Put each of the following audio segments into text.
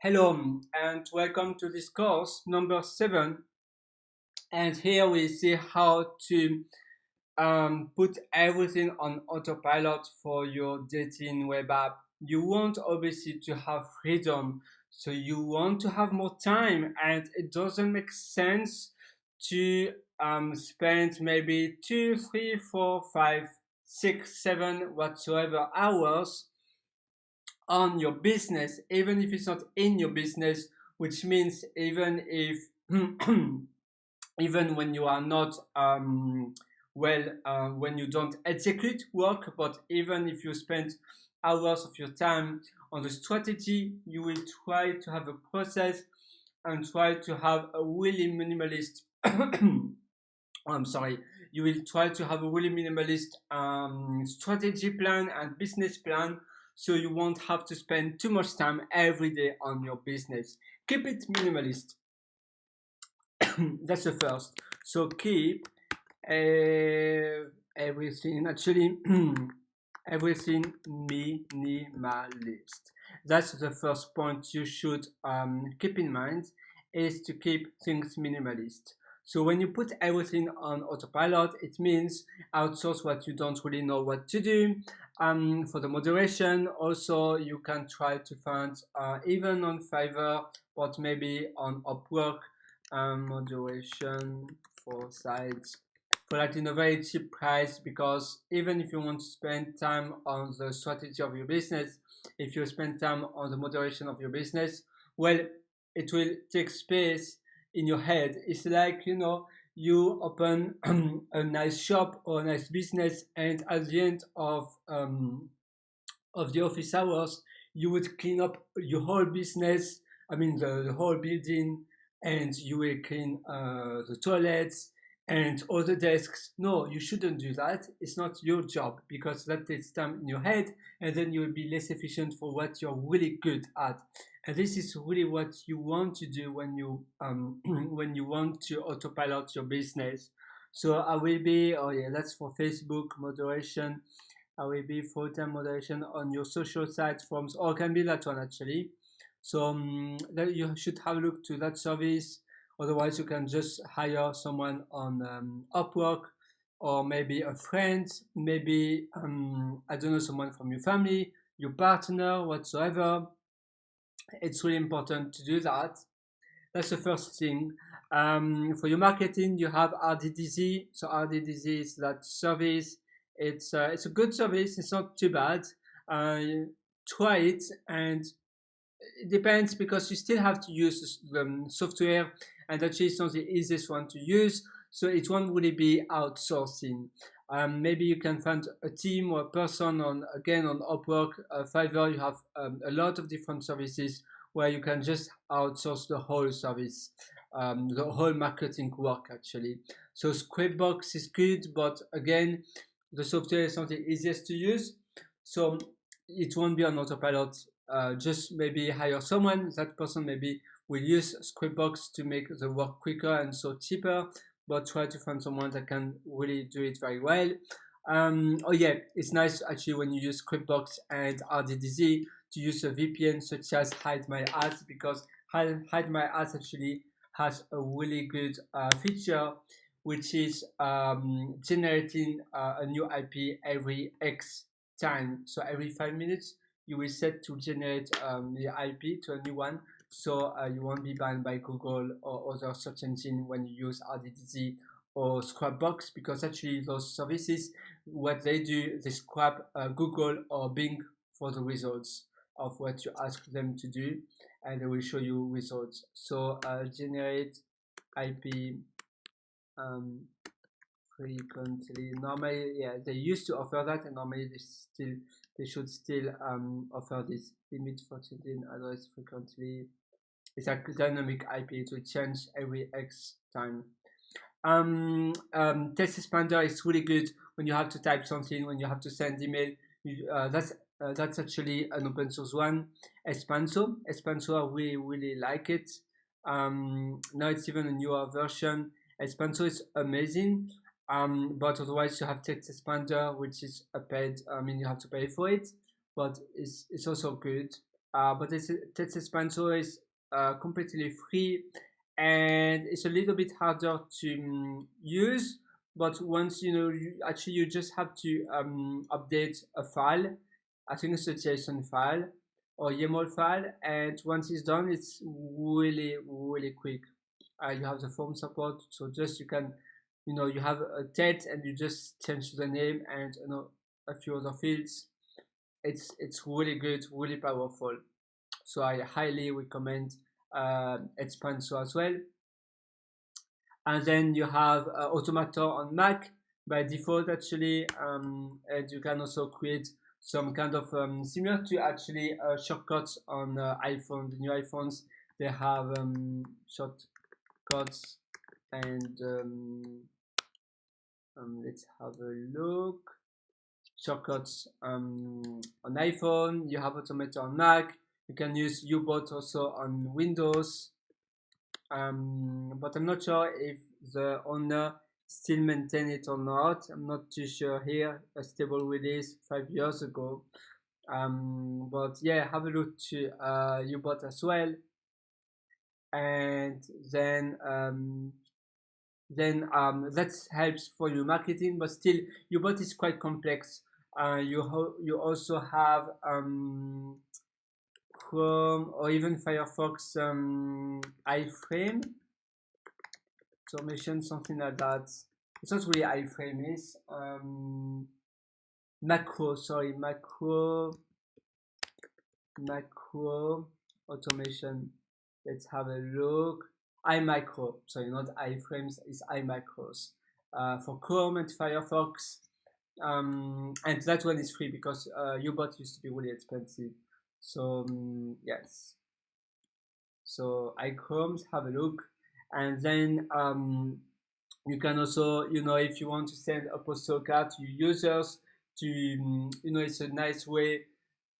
Hello and welcome to this course number 7, and here we see how to put everything on autopilot for your dating web app. You want obviously to have freedom, so you want to have more time, and it doesn't make sense to spend maybe 2, 3, 4, 5, 6, 7 whatsoever hours on your business, even if it's not in your business, which means even if even when you are not when you don't execute work, but even if you spend hours of your time on the strategy, you will try to have a process and try to have a really minimalist I'm sorry, you will try to have a really minimalist strategy plan and business plan, so you won't have to spend too much time every day on your business. Keep it minimalist. That's the first. So keep everything, actually, everything minimalist. That's the first point you should keep in mind, is to keep things minimalist. So when you put everything on autopilot, it means outsource what you don't really know what to do. For the moderation, also you can try to find even on Fiverr, but maybe on Upwork, moderation for sites for like in a very cheap price, because even if you want to spend time on the strategy of your business, if you spend time on the moderation of your business, well, it will take space in your head. It's like, you open a nice shop or a nice business, and at the end of the office hours, you would clean up your whole business, I mean the whole building, and you will clean the toilets and all the desks. No, you shouldn't do that. It's not your job, because that takes time in your head, and then you will be less efficient for what you're really good at. And this is really what you want to do when you when you want to autopilot your business. So I will be, oh yeah, that's for Facebook moderation. I will be full-time moderation on your social site forms, or can be that one actually. So that you should have a look to that service. Otherwise, you can just hire someone on Upwork, or maybe a friend, maybe I don't know, someone from your family, your partner, whatsoever. It's really important to do that. That's the first thing. For your marketing, you have RDDZ. So RDDZ is that service. It's a good service. It's not too bad. Try it, and it depends, because you still have to use the software, and actually it's not the easiest one to use. So it won't really be outsourcing. Maybe you can find a team or a person on Upwork, Fiverr. You have a lot of different services where you can just outsource the whole service, the whole marketing work actually. So ScrapeBox is good, but again, the software is not the easiest to use, so it won't be on autopilot. Just maybe hire someone. That person maybe will use ScrapeBox to make the work quicker and so cheaper, but try to find someone that can really do it very well. Oh yeah, it's nice actually when you use ScrapeBox and RDDZ to use a VPN such as Hide My Ads, because Hide My Ads actually has a really good feature, which is generating a new IP every X time. So every 5 minutes, you will set to generate the IP to a new one, so you won't be banned by Google or other search engine when you use RDDZ or ScrapeBox, because actually those services, what they do, they scrap Google or Bing for the results of what you ask them to do, and they will show you results. So generate IP frequently. Normally, yeah, they used to offer that, and normally they should still offer this limit for changing address frequently. It's a dynamic IP to change every X time. TextExpander is really good when you have to type something, when you have to send email. That's actually an open source one. Espanso, I really like it. Now it's even a newer version. Espanso is amazing. But otherwise you have TextExpander, which is a paid. I mean, you have to pay for it, but it's also good. but TextExpander is completely free, and it's a little bit harder to use. But once you just have to update a file. I think it's a JSON file or YAML file, and once it's done, it's really quick. You have the form support, so just you can, you have a text and you just change the name and a few other fields. It's really good, really powerful. So I highly recommend Espanso as well. And then you have Automator on Mac by default actually, and you can also create some kind of similar to actually shortcuts on iPhone. The new iPhones, they have shortcuts, and let's have a look. Shortcuts on iPhone, you have Automator on Mac, you can use uBot also on Windows, but I'm not sure if the owner still maintain it or not. I'm not too sure here. A stable release 5 years ago, but yeah, have a look to uBot as well. And then that helps for your marketing, but still uBot is quite complex. You also have Chrome or even Firefox iframe automation, something like that. It's not really iframe, it's macro automation. Let's have a look. iMicro, sorry, not iframes, it's iMicros for Chrome and Firefox, and that one is free because uBot used to be really expensive. So yes, so iChromes, have a look. And then you can also, if you want to send a postal card to users, to it's a nice way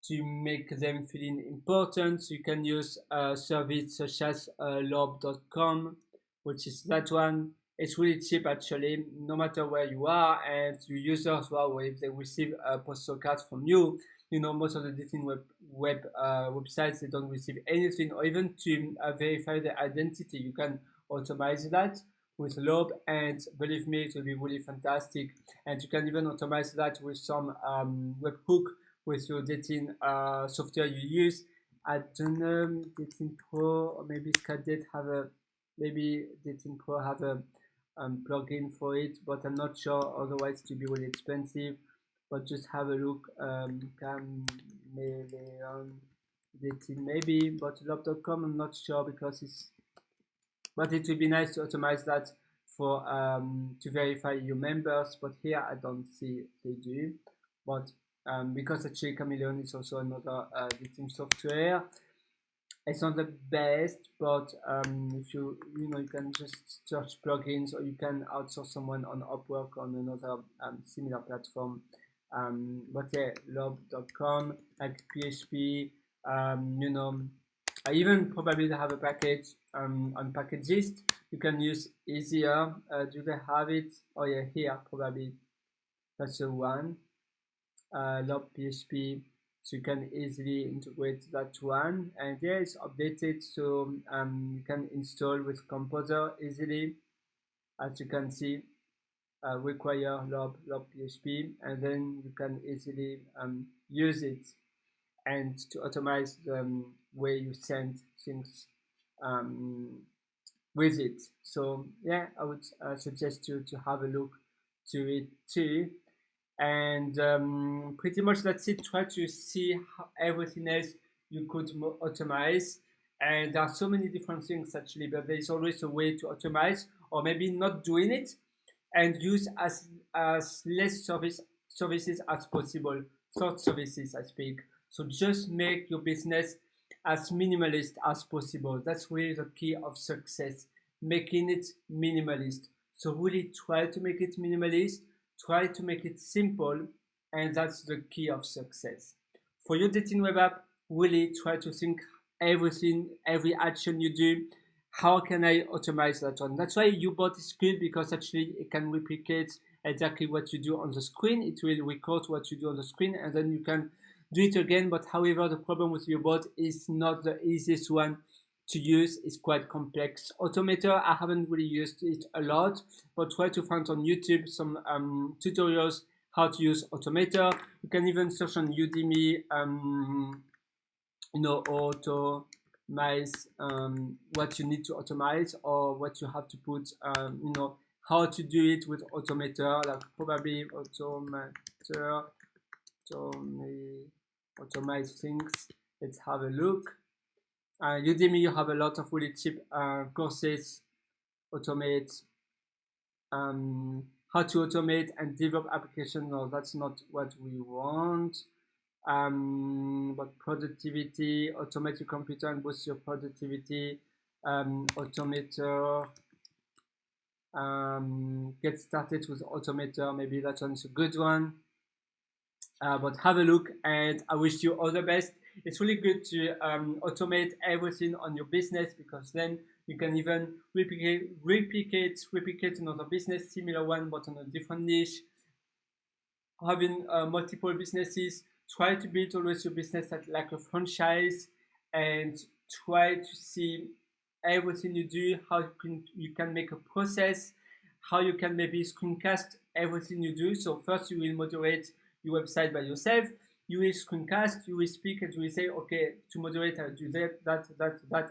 to make them feeling important. So you can use a service such as lob.com, which is that one. It's really cheap actually, no matter where you are, and your users, well, if they receive a postal card from you, most of the dating websites, they don't receive anything, or even to verify their identity, you can automate that with Lob, and believe me, it will be really fantastic. And you can even automate that with some webhook with your dating software you use. I don't know, Dating Pro or maybe Scadet have Dating Pro have a plugin for it, but I'm not sure. Otherwise, to be really expensive. But just have a look. Dating maybe, but lob.com I'm not sure because it's. But it would be nice to automate that for to verify your members. But here I don't see they do. But because actually Chameleon is also another dating software. It's not the best, but if you can just search plugins, or you can outsource someone on Upwork on another similar platform. But yeah, lob.com, like PHP, I even probably have a package on Packagist. You can use easier. Do they have it? Oh yeah, here probably. That's the one. Lob PHP. So you can easily integrate that one, and yeah, it's updated, so you can install with Composer easily, as you can see. Require lob PHP, and then you can easily use it and to automate the way you send things with it. So yeah, I would suggest you to have a look to it too. And pretty much that's it. Try to see how everything else you could automate, and there are so many different things actually, but there is always a way to automate, or maybe not doing it and use as less services as possible. Short services I speak. So just make your business as minimalist as possible. That's really the key of success, making it minimalist. So really try to make it minimalist, try to make it simple, and that's the key of success. For your dating web app, really try to think everything, every action you do, how can I automate that one? That's why uBot is good, because actually it can replicate exactly what you do on the screen. It will record what you do on the screen, and then you can do it again. But however, the problem with uBot is not the easiest one to use. It's quite complex. Automator, I haven't really used it a lot, but try to find on YouTube some tutorials how to use Automator. You can even search on Udemy, automate what you need to automate or what you have to put, how to do it with Automator, like probably Automator, automate things. Let's have a look. Udemy, you have a lot of really cheap courses. Automate, how to automate and develop applications. No, that's not what we want. But productivity, automate your computer and boost your productivity. Automator, get started with Automator. Maybe that one's a good one. But have a look, and I wish you all the best. It's really good to automate everything on your business, because then you can even replicate another business, similar one, but on a different niche. Having multiple businesses, try to build always your business like a franchise, and try to see everything you do, how you can make a process, how you can maybe screencast everything you do. So first you will moderate your website by yourself, you will screencast, you will speak, and you will say, okay, to moderate I do that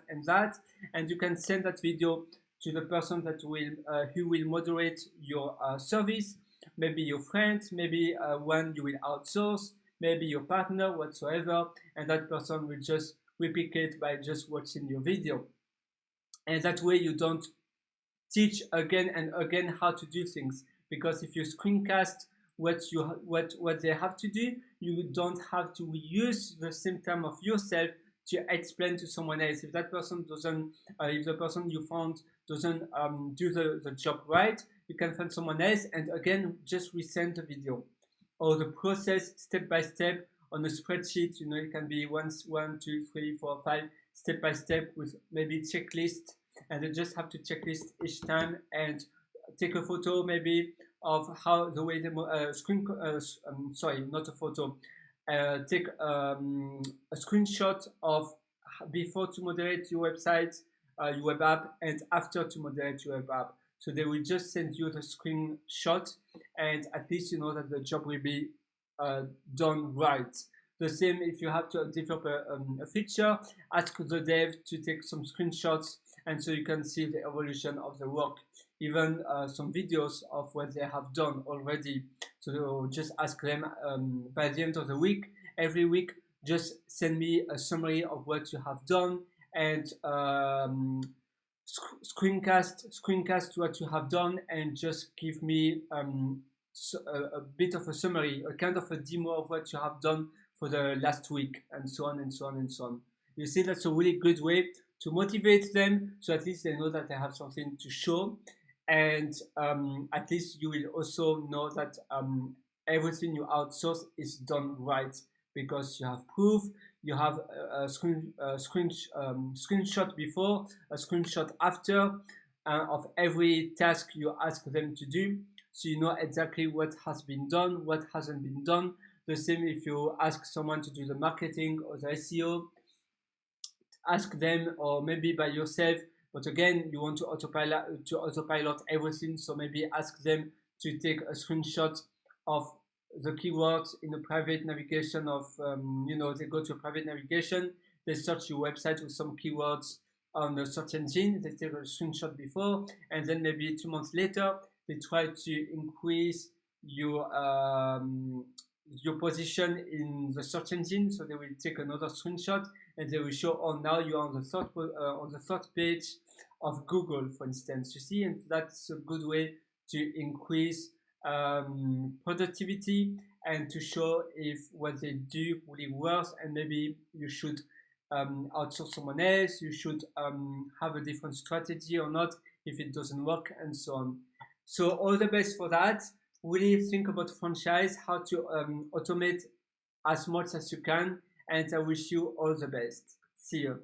and that, and you can send that video to the person that will who will moderate your service, maybe your friends, maybe one you will outsource, maybe your partner, whatsoever, and that person will just replicate by just watching your video. And that way you don't teach again and again how to do things, because if you screencast what they have to do, you don't have to use the same time of yourself to explain to someone else. If that person doesn't, if the person you found doesn't do the job right, you can find someone else and again just resend the video, or the process step by step on a spreadsheet. It can be 1, 2, 3, 4, 5 step by step with maybe checklist, and they just have to checklist each time and take a photo maybe of how the way the not a photo, take a screenshot of before to moderate your website, your web app, and after to moderate your web app. So they will just send you the screenshot, and at least you know that the job will be done right. The same if you have to develop a feature, ask the dev to take some screenshots, and so you can see the evolution of the work, even some videos of what they have done already. So just ask them by the end of the week, every week, just send me a summary of what you have done, and screencast what you have done, and just give me a bit of a summary, a kind of a demo of what you have done for the last week, and so on and so on and so on. You see, that's a really good way to motivate them, so at least they know that they have something to show, and at least you will also know that everything you outsource is done right, because you have proof, you have a screenshot before, a screenshot after of every task you ask them to do, so you know exactly what has been done, what hasn't been done. The same if you ask someone to do the marketing or the SEO, ask them, or maybe by yourself, but again you want to autopilot everything, so maybe ask them to take a screenshot of the keywords in a private navigation of they go to a private navigation, they search your website with some keywords on the search engine, they take a screenshot before, and then maybe 2 months later they try to increase your position in the search engine, so they will take another screenshot and they will show, oh, now you're on the third page of Google, for instance. You see, and that's a good way to increase productivity and to show if what they do really works, and maybe you should outsource someone else, you should have a different strategy or not if it doesn't work, and so on. So all the best for that. Really think about franchise, how to automate as much as you can, and I wish you all the best. See you.